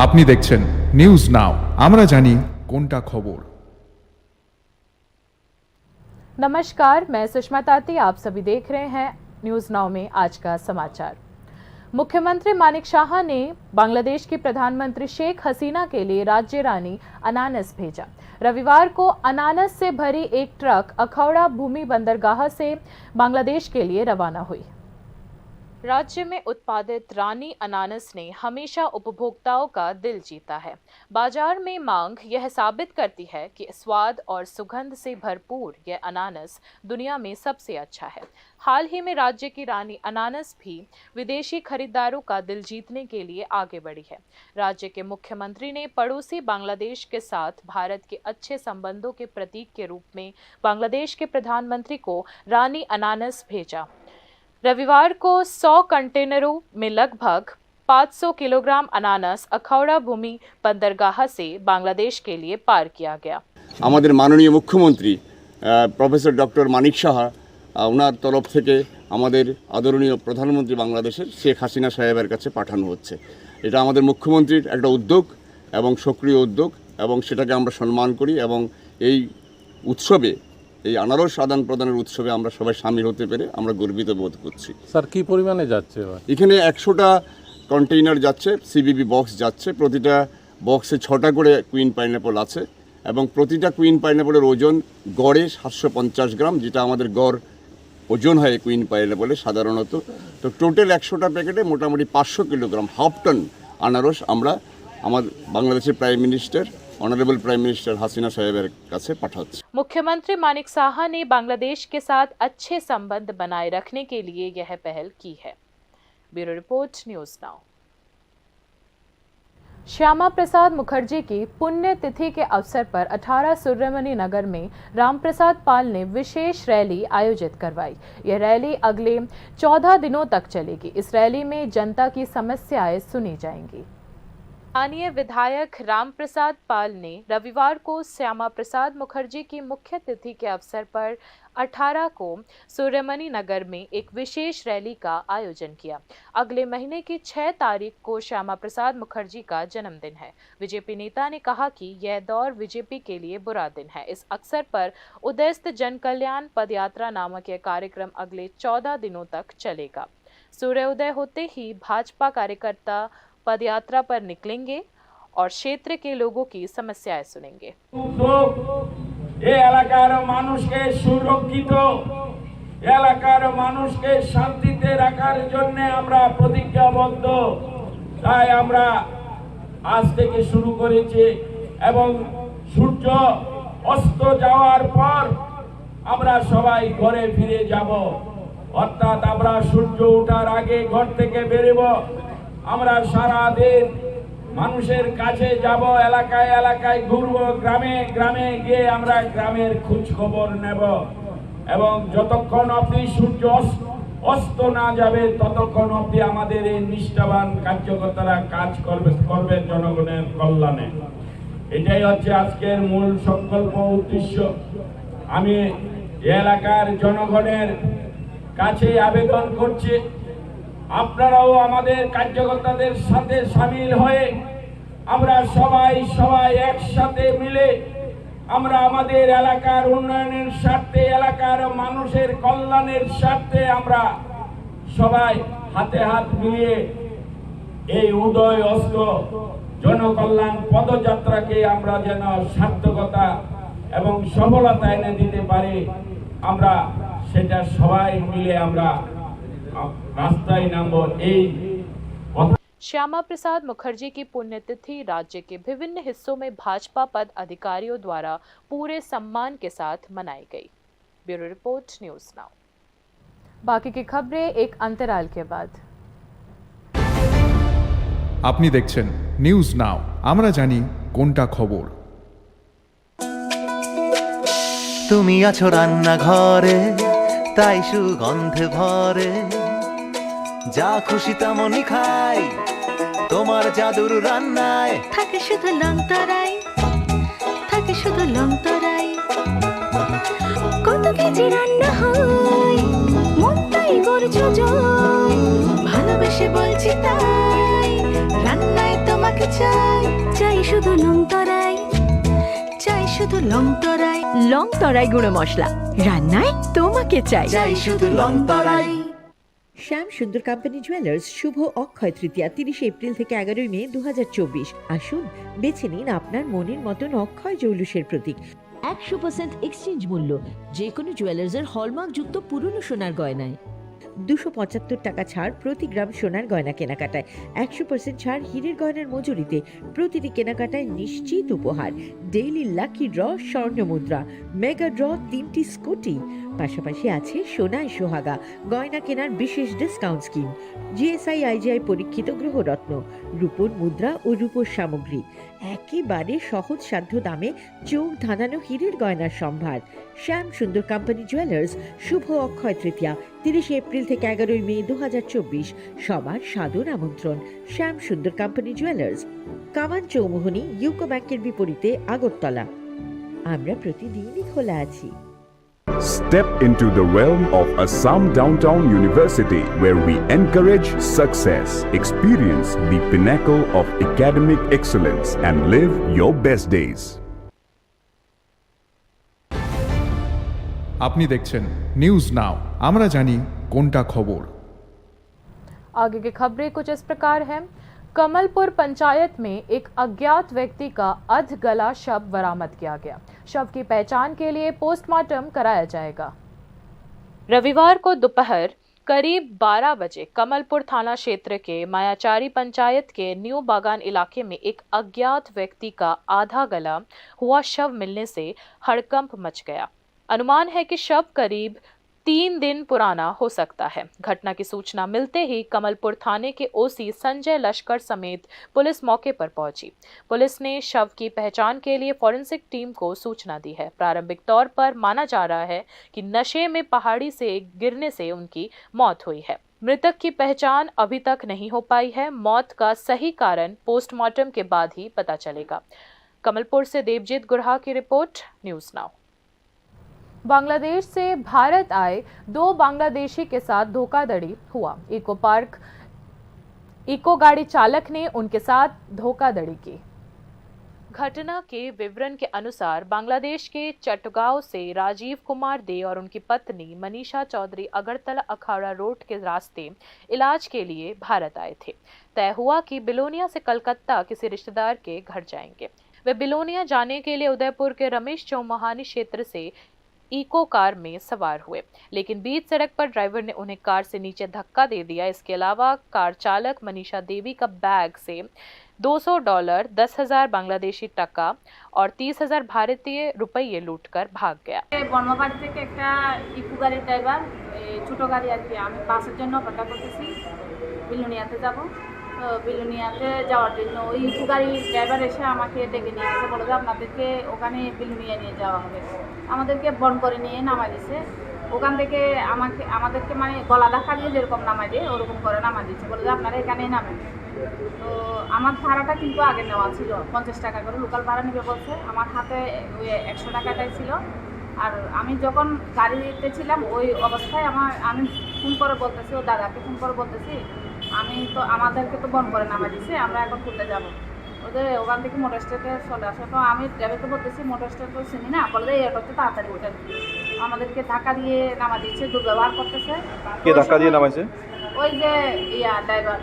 আপনি দেখছেন news now, আমরা জানি কোনটা খবর। नमस्कार, मैं सुषमा ताती, आप सभी देख रहे हैं न्यूज नाउ में आज का समाचार। मुख्यमंत्री मानिक शाह ने बांग्लादेश की प्रधानमंत्री शेख हसीना के लिए राज्य रानी अनानस भेजा। रविवार को अनानस से भरी एक ट्रक अखौड़ा भूमि बंदरगाह से बांग्लादेश के लिए रवाना हुई। राज्य में उत्पादित रानी अनानस ने हमेशा उपभोक्ताओं का दिल जीता है। बाजार में मांग यह साबित करती है कि स्वाद और सुगंध से भरपूर यह अनानस दुनिया में सबसे अच्छा है। हाल ही में राज्य की रानी अनानस भी विदेशी खरीदारों का दिल जीतने के लिए आगे बढ़ी है। राज्य के मुख्यमंत्री ने पड़ोसी बांग्लादेश के साथ भारत के अच्छे संबंधों के प्रतीक के रूप में बांग्लादेश के प्रधानमंत्री को रानी अनानस भेजा। रविवार को 100 कंटेनरों में लगभग 500 किलोग्राम अनानस अखौड़ा भूमि बंदरगाह से बांग्लादेश के लिए पार किया गया। আমাদের মাননীয় মুখ্যমন্ত্রী প্রফেসর ডক্টর মানিক সাহা ওনার তরফ থেকে আমাদের আদরণীয় প্রধানমন্ত্রী বাংলাদেশের শেখ হাসিনা সাহেবের কাছে পাঠানো হচ্ছে। এটা আমাদের মুখ্যমন্ত্রীর একটা উদ্যোগ এবং সক্রিয় উদ্যোগ, এবং সেটাকে আমরা সম্মান করি, এবং এই উৎসবে, এই আনারস আদান প্রদানের উৎসবে আমরা সবাই সামিল হতে পেরে আমরা গর্বিত বোধ করছি। স্যার, কি পরিমাণে যাচ্ছে এবার? এখানে 100টা কন্টেইনার যাচ্ছে, সিবিবি বক্স যাচ্ছে। প্রতিটা বক্সে 6টা করে কুইন পাইনঅ্যাপল আছে, এবং প্রতিটা কুইন পাইনঅ্যাপলের ওজন গড়ে 750 গ্রাম, যেটা আমাদের গড় ওজন হয় কুইন পাইনঅ্যাপলে সাধারণত। তো টোটাল 100টা প্যাকেটে মোটামুটি 500 কিলোগ্রাম, হাফ টন আনারস আমরা আমাদের বাংলাদেশের prime minister honourable prime minister Hasina साहेबर काছে পাঠাচ্ছি। मुख्यमंत्री मानिक शाह ने बांग्लादेश के साथ अच्छे संबंध बनाए रखने के लिए यह पहल की है। Bureau report, news now. Shyama Prasad Mukherjee की पुण्यतिथि के अवसर पर 18 सूर्यमणि नगर में रामप्रसाद पाल ने विशेष रैली आयोजित करवाई। यह रैली अगले 14 दिनों तक चलेगी। इस रैली में जनता की समस्याएं सुनी जाएंगी। स्थानीय विधायक रामप्रसाद पाल ने रविवार को श्यामा प्रसाद मुखर्जी की मुख्य तिथि के अवसर पर 18 को सूर्यमणि नगर में एक विशेष रैली का आयोजन किया। अगले महीने की 6 तारीख को श्यामा प्रसाद मुखर्जी का जन्मदिन है। बीजेपी नेता ने कहा कि यह दौर बीजेपी के लिए बुरा दिन है। इस अवसर पर उदयस्थ जन कल्याण पदयात्रा नामक यह कार्यक्रम अगले 14 दिनों तक चलेगा। सूर्योदय होते ही भाजपा कार्यकर्ता पदयात्रा पर निकलेंगे और क्षेत्र के लोगों की समस्याएं सुनेंगे। এলাকার মানুষকে সুরক্ষিত, এলাকার মানুষকে শান্তিতে রাখার জন্য আমরা প্রতিজ্ঞাবদ্ধ। তাই আমরা আজ থেকে শুরু করেছি, এবং সূর্য অস্ত যাওয়ার পর আমরা সবাই ঘরে ফিরে যাব। অর্থাৎ আমরা সূর্য ওঠার আগে ঘর থেকে বেরোব। আমরা সারা দিন মানুষের কাছে যাব, এলাকায় এলাকায় ঘুরব, গ্রামে গ্রামে গিয়ে আমরা গ্রামের খোঁজ খবর নেব, এবং যতক্ষণ অবধি সূর্য অস্ত না যাবে ততক্ষণ অবধি আমাদের এই নিষ্ঠাবান কার্যকর্তারা কাজ করবেন জনগণের কল্যাণে। এটাই হচ্ছে আজকের মূল সংকল্প, উদ্দেশ্য। আমি এলাকার জনগণের কাছে আবেদন করছি, আপনারাও আমাদের কার্যকর্তাদের সাথে সামিল হয়ে আমরা সবাই একসাথে মিলে আমরা আমাদের এলাকার উন্নয়নের স্বার্থে, এলাকার মানুষের কল্যাণের স্বার্থে আমরা সবাই হাতে হাত মিলিয়ে এই উদয় অস্ত জনকল্যাণ পদযাত্রাকে আমরা যেন সার্থকতা এবং সফলতা এনে দিতে পারি, আমরা সেটা সবাই মিলে আমরা रास्ता नंबर 1। श्यामा प्रसाद मुखर्जी की पुण्यतिथि राज्य के विभिन्न हिस्सों में भाजपा पद अधिकारियों द्वारा पूरे सम्मान के साथ मनाई गई। Bureau report, news now. बाकी की खबरें एक अंतराल के बाद। আপনি দেখছেন নিউজ নাও, আমরা জানি কোনটা খবর। তুমি আছো রান্না ঘরে, তাই সুগন্ধে ভরে, যা খুশি তেমনই খাই, তোমার জাদুর রান্নায় থাকে শুধু লংতরাই, থাকে শুধু লংতরাই। কত কেজি রান্না হয়, মনটাই করছো জয়, ভালোবেসে বলছি তাই রান্নায় তোমাকে চাই, চাই শুধু লং তরাই, চাই শুধু লং তরাই, লং তরাই গুঁড়ো মশলা, রান্নায় তোমাকে চাই। চাই শুধু লং তরাই। শ্যাম সুন্দর কোম্পানি জুয়েলার্স শুভ অক্ষয় তৃতীয়া 30 এপ্রিল থেকে 11 মে 2024। আসুন বেছে নিন আপনার মনের মতন অক্ষয় জৌলুসের প্রতীক। 100% এক্সচেঞ্জ মূল্য যে কোনো জুয়েলার্সের হলমার্ক যুক্ত পুরনো সোনার গয়নায়। 275 টাকা ছাড় প্রতি গ্রাম সোনার গয়না কেনাকাটায়। 100% ছাড় হীরের গয়নার মজুরিতে। প্রতিটি কেনাকাটায় নিশ্চিত উপহার। ডেইলি লাকি ড্র স্বর্ণ মুদ্রা, মেগা ড্র 3টি স্কুটি। পাশাপাশি আছে সোনায় সোহাগা, গয়না কেনার বিশেষ ডিসকাউন্ট স্কিম, জিএসআই আইজিআই পরীক্ষিত গ্রহরত্ন, রূপোর মুদ্রা ও রূপোর সামগ্রী। একেবারে সহজ সাধ্য দামে চোখ ধাঁধানো হীরের গয়নার সম্ভার। শ্যাম সুন্দর কোম্পানি জুয়েলার্স শুভ অক্ষয় তৃতীয়া 30 এপ্রিল থেকে 11 মে 2024। সবার সাদর আমন্ত্রণ। শ্যাম সুন্দর কোম্পানি জুয়েলার্স, কামান চৌমুহনী, ইউকো ব্যাংকের বিপরীতে, আগরতলা। আমরা প্রতিদিনই খোলা আছি। Step into the realm of Assam Downtown University, where we encourage success, experience the pinnacle of academic excellence, and live your best days. আপনি দেখছেন নিউজ নাও, আমরা জানি কোনটা খবর। आगे की खबरें कुछ इस प्रकार हैं। कमलपुर पंचायत में एक अज्ञात व्यक्ति का अध गला शव बरामद किया गया। शव की पहचान के लिए पोस्टमार्टम कराया जाएगा। रविवार को दोपहर करीब 12 बजे कमलपुर थाना क्षेत्र के मायाचारी पंचायत के न्यू बागान इलाके में एक अज्ञात व्यक्ति का आधा गला हुआ शव मिलने से हड़कंप मच गया। अनुमान है कि शव करीब 3 दिन पुराना हो सकता है। घटना की सूचना मिलते ही कमलपुर थाने के ओसी संजय लश्कर समेत पुलिस मौके पर पहुंची। पुलिस ने शव की पहचान के लिए फॉरेंसिक टीम को सूचना दी है। प्रारंभिक तौर पर माना जा रहा है कि नशे में पहाड़ी से गिरने से उनकी मौत हुई है। मृतक की पहचान अभी तक नहीं हो पाई है। मौत का सही कारण पोस्टमार्टम के बाद ही पता चलेगा। कमलपुर से देवजीत गुरहा की रिपोर्ट, न्यूज नाउ। बांग्लादेश से भारत आए 2 बांग्लादेशी के साथ धोखाधड़ी हुआ। इको गाड़ी चालक ने उनके साथ धोखाधड़ी की। घटना के विवरण के अनुसार बांग्लादेश के चटगांव से राजीव कुमार दे और उनकी पत्नी मनीषा चौधरी अगरतला अखाड़ा रोड के रास्ते इलाज के लिए भारत आए थे। तय हुआ कि बिलोनिया से कलकत्ता किसी रिश्तेदार के घर जाएंगे। वे बिलोनिया जाने के लिए उदयपुर के रमेश चौमहानी क्षेत्र से इको कार में सवार हुए, लेकिन बीच सड़क पर ड्राइवर ने उन्हें कार से नीचे धक्का दे दिया। इसके अलावा कार चालक मनीषा देवी का बैग से $200, 10,000 बांग्लादेशी टका और 30,000 भारतीय रुपये लूटकर भाग गया। বর্মাবাড়ি থেকে একটা ইকো গাড়ির ড্রাইভার, ছোট গাড়ি আর কি, আমি বাসের জন্য অপেক্ষা করতেছি, বিলোনিয়াতে যাব। তো বিলোনিয়াতে যাওয়ার জন্য ওই ইকো গাড়ির ড্রাইভার এসে আমাকে ডেকে নিয়ে গেছে, বলে যে আপনাদেরকে ওখানে বিলোনিয়া নিয়ে যাওয়া হবে। আমাদেরকে বন করে নিয়ে নামাই দিছে। ওখান থেকে আমাদেরকে মানে গলা ধাক্কা দিয়ে যেরকম নামাই দিয়ে ওরকম করে নামাই দিচ্ছে, বলে যে আপনারা এখানেই নামেন। তো আমার ভাড়াটা কিন্তু আগে নেওয়া ছিল 50 টাকা করে, লোকাল ভাড়া নেবে বলছে। আমার হাতে ওই 100 টাকাটাই ছিল। আর আমি যখন গাড়িতে ছিলাম ওই অবস্থায় আমি ফোন করে বলতেছি, ও দাদাকে ফোন করে বলতেছি, আমি তো আমাদেরকে তো বন করে নামাই দিছে, আমরা এখন ঘুরতে যাবো। ওদের ওখান থেকে মোটর স্ট্যান্ডে চলে আসে। তো আমি ড্রাইভারকে বলতেছি মোটর স্ট্যান্ড তো চিনি না, বলে এই অটোতে তাড়াতাড়ি ওঠেন। আমাদেরকে ধাক্কা দিয়ে নামা দিচ্ছে, দুর্ব্যবহার করতেছে। কে ধাক্কা দিয়ে নামাইছে? ওই যে ড্রাইভার,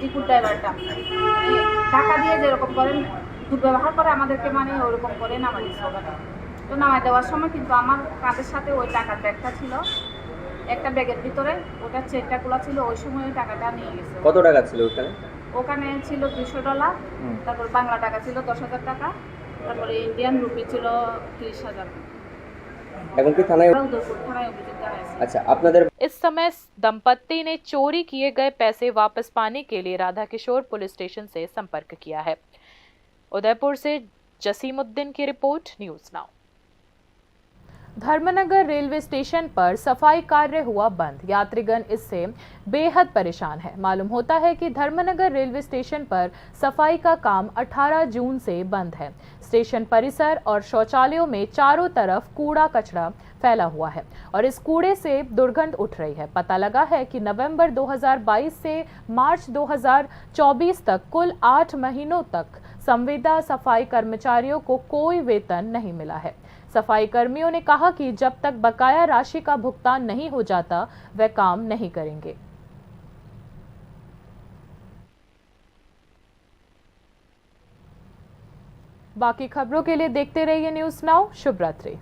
ইকুর ড্রাইভারটা ধাক্কা দিয়ে যেরকম করেন দুর্ব্যবহার করে আমাদেরকে, মানে ওরকম করে নামা দিচ্ছে ওখানে। তো নামাই দেওয়ার সময় কিন্তু আমার কাঁধের সাথে ওই টাকার ব্যাগটা ছিল, একটা ব্যাগের ভিতরে ওটা চেকটা খোলা ছিল। ওই সময় ওই টাকাটা নিয়ে গেছে। কত টাকা ছিল ওখানে? ওখানে ছিল $200, তারপর বাংলা টাকা ছিল 10,000 টাকা, তারপরে ইন্ডিয়ান রুপি ছিল 30,000। এখন কি থানায়? উদয়পুর থানায় অভিযোগ জানাইছে। আচ্ছা, আপনাদের इस समय दंपत्ति ने चोरी किए गए पैसे वापस पाने के लिए राधा किशोर पुलिस स्टेशन से संपर्क किया है। उदयपुर से जसीमुद्दीन की रिपोर्ट, news now. Dharmanagar railway station पर सफाई कार्य हुआ बंद। यात्रीगण इससे बेहद परेशान है। मालूम होता है कि धर्मनगर रेलवे स्टेशन पर सफाई का काम 18 जून से बंद है। स्टेशन परिसर और शौचालयों में चारों तरफ कूड़ा कचरा फैला हुआ है और इस कूड़े से दुर्गंध उठ रही है। पता लगा है कि नवंबर 2022 से मार्च 2024 तक कुल 8 महीनों तक संविदा सफाई कर्मचारियों को कोई वेतन नहीं मिला है। सफाई कर्मियों ने कहा कि जब तक बकाया राशि का भुगतान नहीं हो जाता वे काम नहीं करेंगे। बाकी खबरों के लिए देखते रहिए न्यूज़ नाउ। शुभ रात्रि।